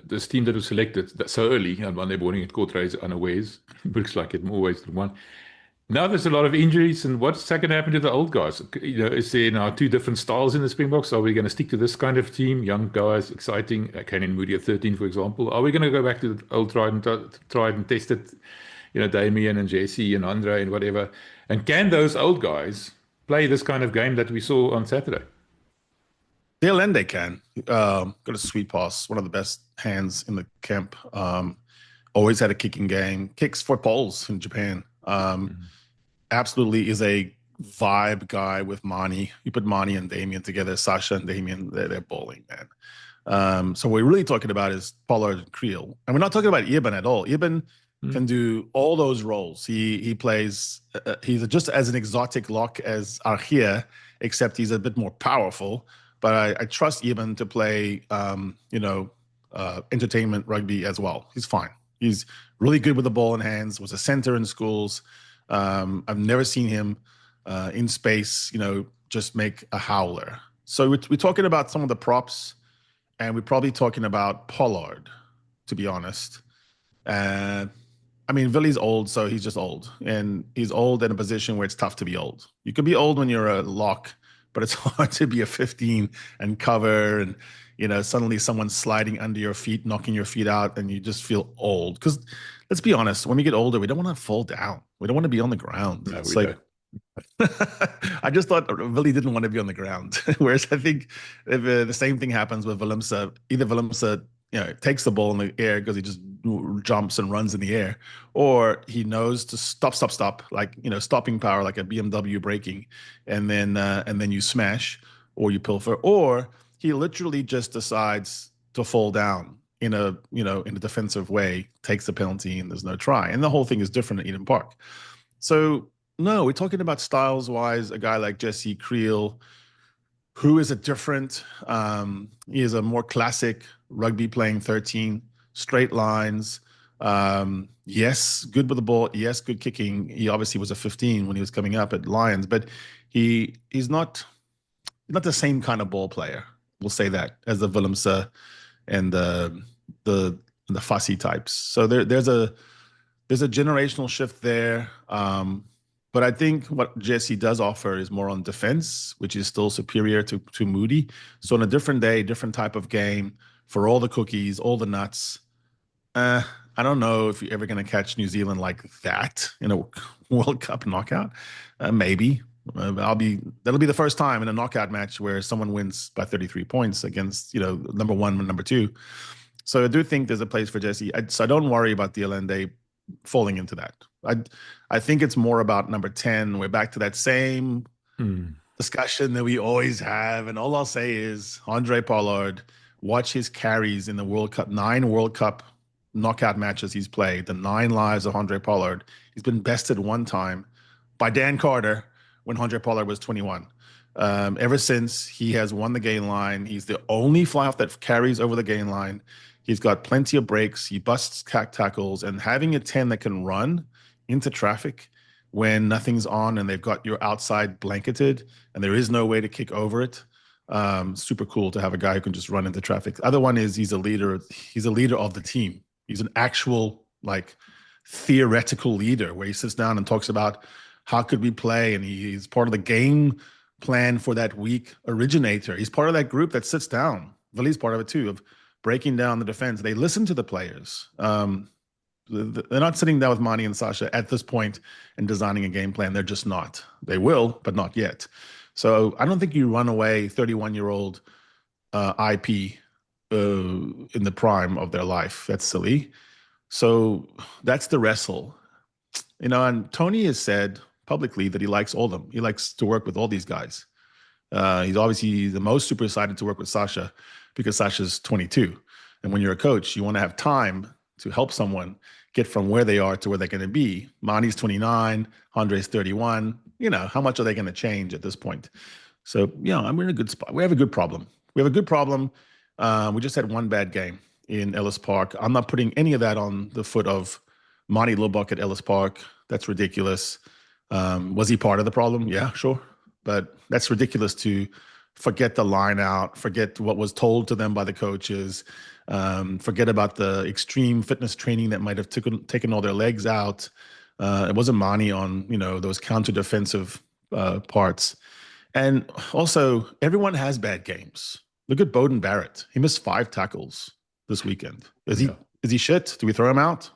this team that was selected so early, and wanneer behoorning het kort reis unawares, looks like it always one. Now there's a lot of injuries, and what's going to happen to the old guys? Is there now two different styles in the Springboks? Are we going to stick to this kind of team, young guys, exciting, Kane and Moody at 13, for example? Are we going to go back to the old tried and tested, Damien and Jesse and Andre and whatever? And can those old guys play this kind of game that we saw on Saturday? They'll end they can. Got a sweet pass, one of the best hands in the camp. Always had a kicking game. Kicks for poles in Japan. Absolutely is a vibe guy with Mani. You put Mani and Damien together, Sasha and Damien, they're bowling, man. So what we're really talking about is Pollard and Creel. And we're not talking about Eben at all. Eben can do all those roles. He plays, he's just as an exotic lock as Archia, except he's a bit more powerful. But I trust Eben to play, entertainment rugby as well. He's fine. He's really good with the ball in hands, was a center in schools. I've never seen him in space, just make a howler. So we're talking about some of the props, and we're probably talking about Pollard, to be honest. Villy's old, so he's just old. And he's old in a position where it's tough to be old. You can be old when you're a lock, but it's hard to be a 15 and cover and, suddenly someone's sliding under your feet, knocking your feet out, and you just feel old. Because let's be honest, when we get older, we don't want to fall down. We don't want to be on the ground. No, it's like, I just thought Willie didn't want to be on the ground. Whereas I think if the same thing happens with Willemse, either Willemse, takes the ball in the air because he just jumps and runs in the air, or he knows to stop, like, stopping power, like a BMW braking, and then you smash or you pilfer, or he literally just decides to fall down in a defensive way, takes a penalty, and there's no try. And the whole thing is different at Eden Park. So no, we're talking about styles-wise, a guy like Jesse Creel, who is a different, he is a more classic rugby playing 13, straight lines. Yes, good with the ball. Yes, good kicking. He obviously was a 15 when he was coming up at Lions, but he's not the same kind of ball player. We'll say that, as the Willemse and the fussy types. So there's a generational shift there. But I think what Jesse does offer is more on defense, which is still superior to Moody. So on a different day, different type of game, for all the cookies, all the nuts. I don't know if you're ever going to catch New Zealand like that in a World Cup knockout. Maybe. That'll be the first time in a knockout match where someone wins by 33 points against, number one and number two. So I do think there's a place for Jesse. So I don't worry about the Allende falling into that. I think it's more about number 10. We're back to that same discussion that we always have. And all I'll say is Andre Pollard, watch his carries in the World Cup, 9 World Cup knockout matches he's played, the 9 lives of Andre Pollard. He's been bested one time by Dan Carter when Andre Pollard was 21. Ever since, he has won the gain line. He's the only fly-off that carries over the gain line. He's got plenty of breaks. He busts tackles, and having a 10 that can run into traffic when nothing's on and they've got your outside blanketed and there is no way to kick over it. Super cool to have a guy who can just run into traffic. The other one is he's a leader. He's a leader of the team. He's an actual, like, theoretical leader where he sits down and talks about how could we play, and he's part of the game plan for that week originator. He's part of that group that sits down. Vili's part of it too, of breaking down the defense. They listen to the players. They're not sitting down with Mani and Sasha at this point and designing a game plan. They're just not. They will, but not yet. So I don't think you run away 31-year-old IP in the prime of their life. That's silly. So that's the wrestle. And Tony has said publicly that he likes all of them. He likes to work with all these guys. He's obviously the most super excited to work with Sasha because Sasha's 22. And when you're a coach, you want to have time to help someone get from where they are to where they're going to be. Mani's 29, Andre's 31. How much are they going to change at this point? So, we're in a good spot. We have a good problem. We just had one bad game in Ellis Park. I'm not putting any of that on the foot of Mani Lubbock at Ellis Park. That's ridiculous. Was he part of the problem? Yeah, sure. But that's ridiculous to forget the line out, forget what was told to them by the coaches, forget about the extreme fitness training that might have taken all their legs out. It wasn't Mani on, those counter defensive parts. And also, everyone has bad games. Look at Bowden Barrett. He missed 5 tackles this weekend. Is he shit? Do we throw him out?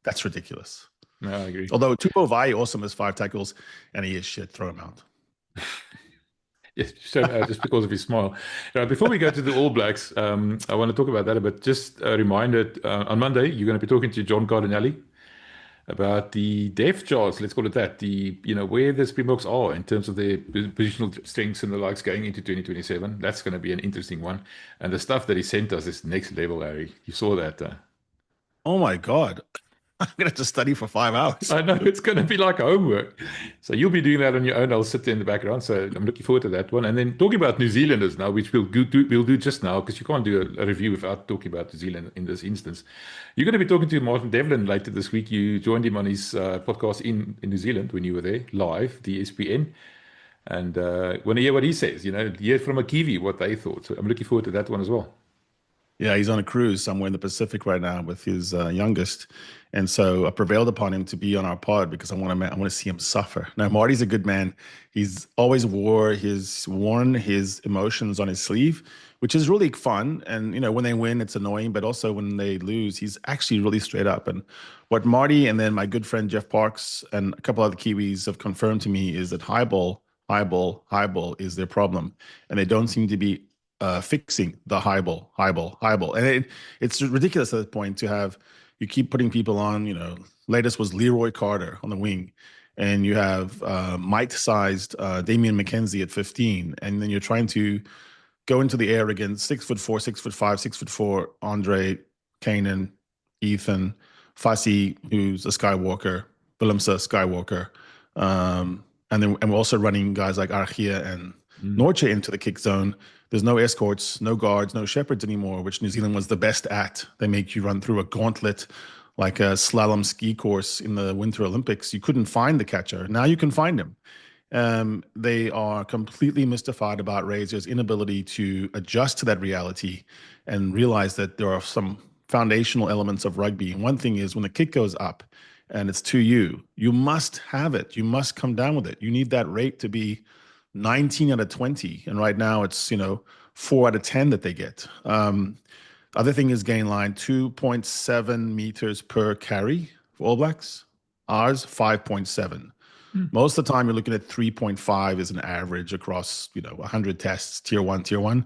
That's ridiculous. No, I agree. Although Tupou Vaa'i also missed 5 tackles, and he is shit. Throw him out. Yes, just because of his smile. Before we go to the All Blacks, I want to talk about that a bit. Just a reminder, on Monday, you're going to be talking to John Cardinelli about the depth charts, let's call it that, where the Springboks are in terms of their positional strengths and the likes going into 2027. That's going to be an interesting one. And the stuff that he sent us is next level, Harry. You saw that. Oh, my God. I'm going to have to study for 5 hours. I know, it's going to be like homework. So you'll be doing that on your own. I'll sit there in the background. So I'm looking forward to that one. And then talking about New Zealanders now, which we'll do just now, because you can't do a review without talking about New Zealand in this instance. You're going to be talking to Martin Devlin later this week. You joined him on his podcast in New Zealand when you were there, live, the ESPN. And want to hear what he says, hear from a Kiwi what they thought. So I'm looking forward to that one as well. Yeah, he's on a cruise somewhere in the Pacific right now with his youngest. And so I prevailed upon him to be on our pod because I want to see him suffer. Now, Marty's a good man. He's always worn his emotions on his sleeve, which is really fun. And, when they win, it's annoying. But also when they lose, he's actually really straight up. And what Marty and then my good friend Jeff Parks and a couple other Kiwis have confirmed to me is that high ball is their problem. And they don't seem to be fixing the high ball. And it's ridiculous at that point to have, you keep putting people on, latest was Leroy Carter on the wing, and you have Mike-sized Damian McKenzie at 15, and then you're trying to go into the air against 6'4", 6'5", 6'4", Andre, Kanan, Ethan, Fassi, who's a Skywalker, Willemse Skywalker, and we're also running guys like Argia and Norche into the kick zone. There's no escorts, no guards, no shepherds anymore, which New Zealand was the best at. They make you run through a gauntlet like a slalom ski course in the Winter Olympics. You couldn't find the catcher. Now you can find him. They are completely mystified about Razor's inability to adjust to that reality and realize that there are some foundational elements of rugby. And one thing is when the kick goes up and it's to you, you must have it. You must come down with it. You need that rate to be 19 out of 20. And right now it's, 4 out of 10 that they get. Other thing is gain line, 2.7 meters per carry for All Blacks. Ours, 5.7. Most of the time you're looking at 3.5 as an average across, 100 tests, tier one.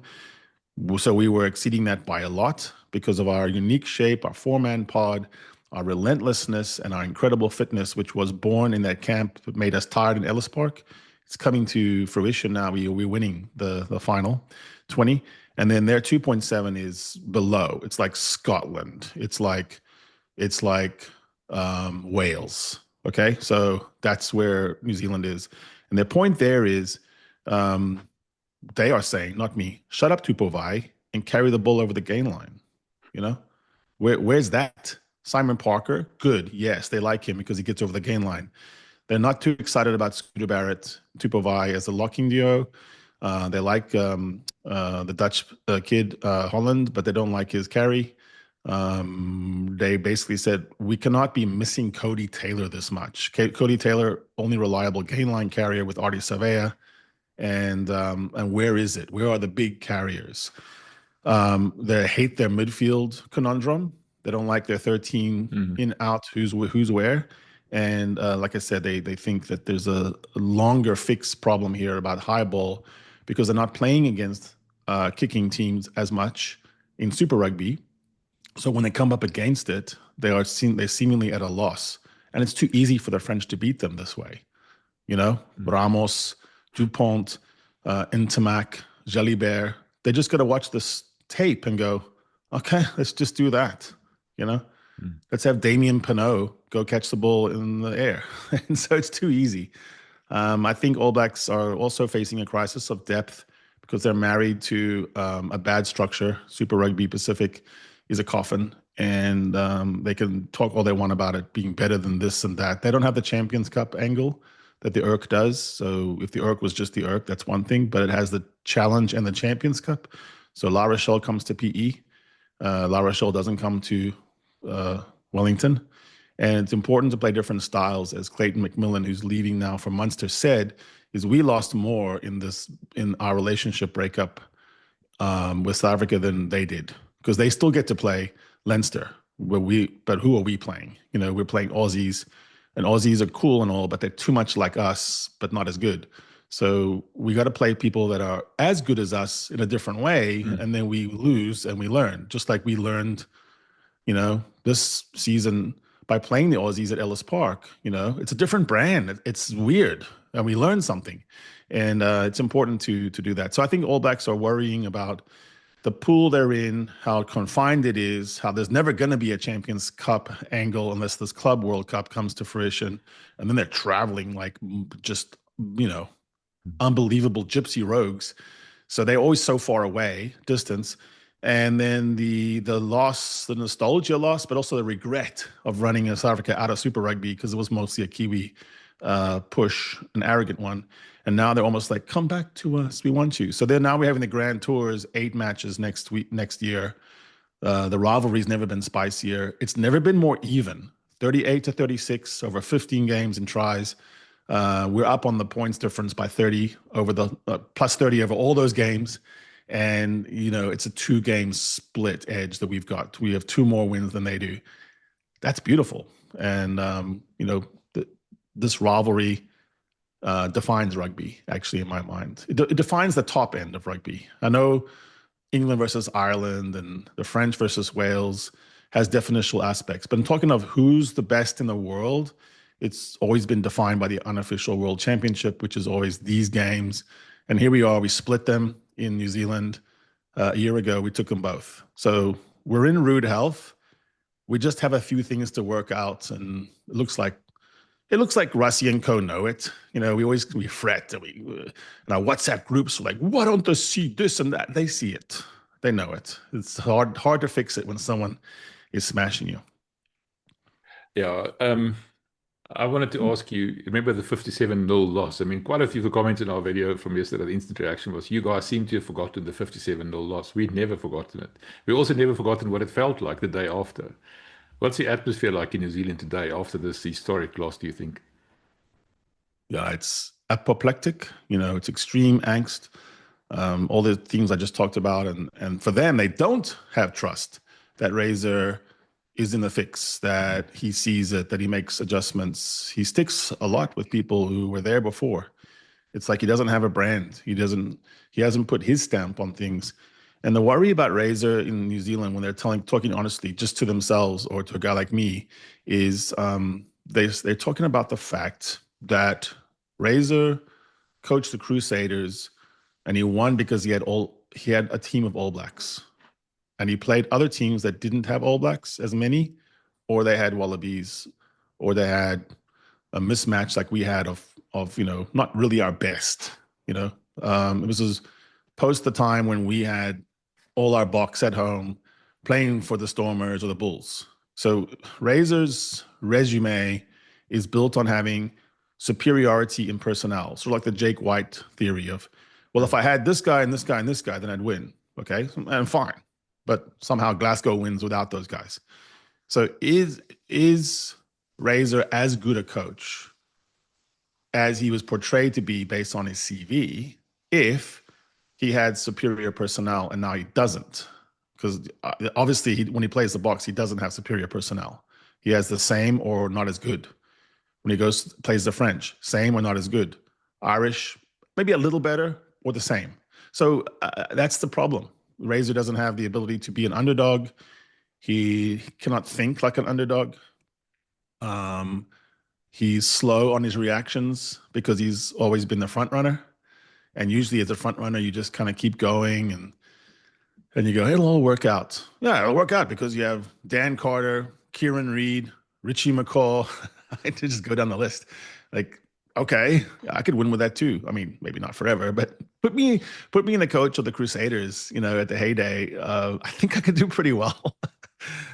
So we were exceeding that by a lot because of our unique shape, our 4-man pod, our relentlessness, and our incredible fitness, which was born in that camp, that made us tired in Ellis Park. It's coming to fruition now. We're winning the final 20. And then their 2.7 is below. It's like Scotland. It's like Wales. Okay. So that's where New Zealand is. And their point there is they are saying, not me, shut up Tupou Vaa'i and carry the ball over the gain line. Where's that? Simon Parker, good. Yes, they like him because he gets over the gain line. They're not too excited about Scooter Barrett, Tupou Vaa'i as a locking duo. They like the Dutch kid, Holland, but they don't like his carry. They basically said, we cannot be missing Cody Taylor this much. Cody Taylor, only reliable gain line carrier with Artie Savea. And where is it? Where are the big carriers? They hate their midfield conundrum. They don't like their 13 in, out, who's where. And like I said, they think that there's a longer fix problem here about high ball because they're not playing against kicking teams as much in Super Rugby. So when they come up against it, they're seemingly at a loss. And it's too easy for the French to beat them this way. Ramos, Dupont, Intimac, Jalibert, they just got to watch this tape and go, okay, let's just do that. Let's have Damien Pinot go catch the ball in the air. And so it's too easy. I think All Blacks are also facing a crisis of depth because they're married to a bad structure. Super Rugby Pacific is a coffin, and they can talk all they want about it being better than this and that. They don't have the Champions Cup angle that the ERC does. So if the ERC was just the ERC, that's one thing, but it has the Challenge and the Champions Cup. So La Rochelle comes to PE. La Rochelle doesn't come to Wellington. And it's important to play different styles, as Clayton McMillan, who's leaving now for Munster, said, is we lost more in our relationship breakup with South Africa than they did, because they still get to play Leinster, but who are we playing? We're playing Aussies, and Aussies are cool and all, but they're too much like us, but not as good. So we got to play people that are as good as us in a different way, and then we lose and we learn, just like we learned, this season by playing the Aussies at Ellis Park. It's a different brand. It's weird, and we learned something, and it's important to do that. So I think All Blacks are worrying about the pool they're in, how confined it is, how there's never going to be a Champions Cup angle unless this Club World Cup comes to fruition, and then they're traveling like just unbelievable gypsy rogues. So they're always so far away, distance. And then the loss, the nostalgia loss, but also the regret of running South Africa out of Super Rugby, because it was mostly a Kiwi push, an arrogant one. And now they're almost like, come back to us, we want you. So now we're having the Grand Tours, 8 matches next year. The rivalry's never been spicier. It's never been more even. 38-36 over 15 games and tries. We're up on the points difference by 30 over the plus 30 over all those games. And, it's a 2-game split edge that we've got. We have 2 more wins than they do. That's beautiful. And, this rivalry defines rugby, actually, in my mind. It defines the top end of rugby. I know England versus Ireland and the French versus Wales has definitional aspects, but I'm talking of who's the best in the world. It's always been defined by the unofficial World Championship, which is always these games. And here we are, we split them in New Zealand a year ago. We took them both. So we're in rude health. We just have a few things to work out, and it looks like Rassie and co know it. We fret, and in our WhatsApp groups, we're like, why don't they see this and that? They see it. They know it. It's hard to fix it when someone is smashing you. Yeah. I wanted to ask you, remember the 57-0 loss? I mean, quite a few of the comments in our video from yesterday, the instant reaction was, you guys seem to have forgotten the 57-0 loss. We'd never forgotten it. We also never forgotten what it felt like the day after. What's the atmosphere like in New Zealand today after this historic loss, do you think? Yeah, it's apoplectic. It's extreme angst. All the things I just talked about. And for them, they don't have trust that Razor is in the fix, that he sees it, that he makes adjustments. He sticks a lot with people who were there before. It's like he doesn't have a brand. He hasn't put his stamp on things. And the worry about Razor in New Zealand, when they're talking honestly just to themselves or to a guy like me, is they're talking about the fact that Razor coached the Crusaders and he won because he had a team of All Blacks. And he played other teams that didn't have All Blacks as many, or they had Wallabies, or they had a mismatch like we had of not really our best. It was post the time when we had all our Boks at home playing for the Stormers or the Bulls. So Razor's resume is built on having superiority in personnel, sort of like the Jake White theory of, well, if I had this guy and this guy and this guy, then I'd win. Okay, and fine. But somehow Glasgow wins without those guys. So is Razor as good a coach as he was portrayed to be based on his CV if he had superior personnel and now he doesn't? Because obviously when he plays the Boks, he doesn't have superior personnel. He has the same or not as good. When he plays the French, same or not as good. Irish, maybe a little better or the same. So that's the problem. Razor doesn't have the ability to be an underdog. He cannot think like an underdog. He's slow on his reactions because he's always been the front runner. And usually as a front runner, you just kind of keep going and you go, it'll all work out. Yeah, it'll work out because you have Dan Carter, Kieran Reid, Richie McCaw. I just go down the list. Like, okay, I could win with that too. I mean, maybe not forever, but put me in the coach of the Crusaders, at the heyday. I think I could do pretty well.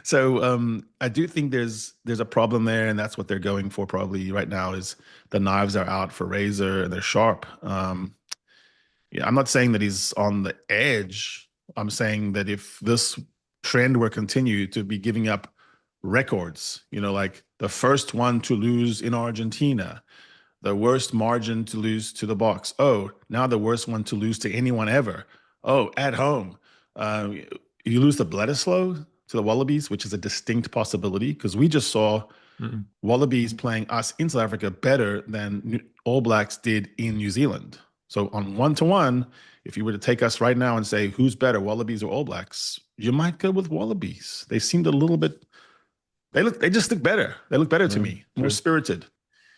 So I do think there's a problem there, and that's what they're going for probably right now is the knives are out for Razor and they're sharp. I'm not saying that he's on the edge. I'm saying that if this trend were continued to be giving up records, like the first one to lose in Argentina, the worst margin to lose to the Boks. Oh, now the worst one to lose to anyone ever. Oh, at home. You lose to Bledisloe, to the Wallabies, which is a distinct possibility, because we just saw Wallabies playing us in South Africa better than All Blacks did in New Zealand. So on 1-to-1, if you were to take us right now and say, who's better, Wallabies or All Blacks, you might go with Wallabies. They seemed a little bit, they just look better. They look better to me, more spirited.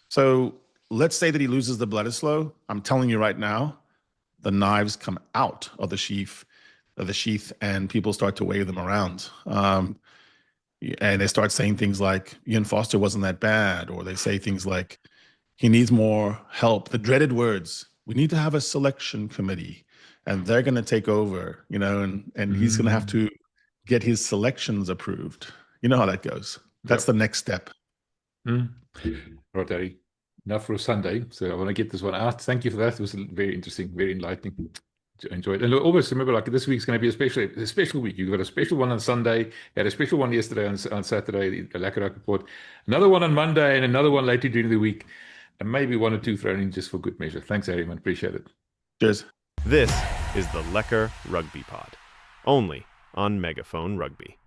So let's say that he loses the Bledisloe. I'm telling you right now, the knives come out of the sheath, and people start to wave them around. And they start saying things like, Ian Foster wasn't that bad, or they say things like, he needs more help. The dreaded words, we need to have a selection committee, and they're going to take over, and he's going to have to get his selections approved. You know how that goes. That's the next step. Right, Harry. Enough for a Sunday. So I want to get this one out. Thank you for that. It was very interesting, very enlightening. Enjoyed it. And always remember, like, this week's going to be a special week. You've got a special one on Sunday. You had a special one yesterday on Saturday, the Lekker Rugby report. Another one on Monday, and another one later during the week. And maybe one or two thrown in just for good measure. Thanks, Harry, man. Appreciate it. Cheers. This is the Lekker Rugby Pod, only on Megaphone Rugby.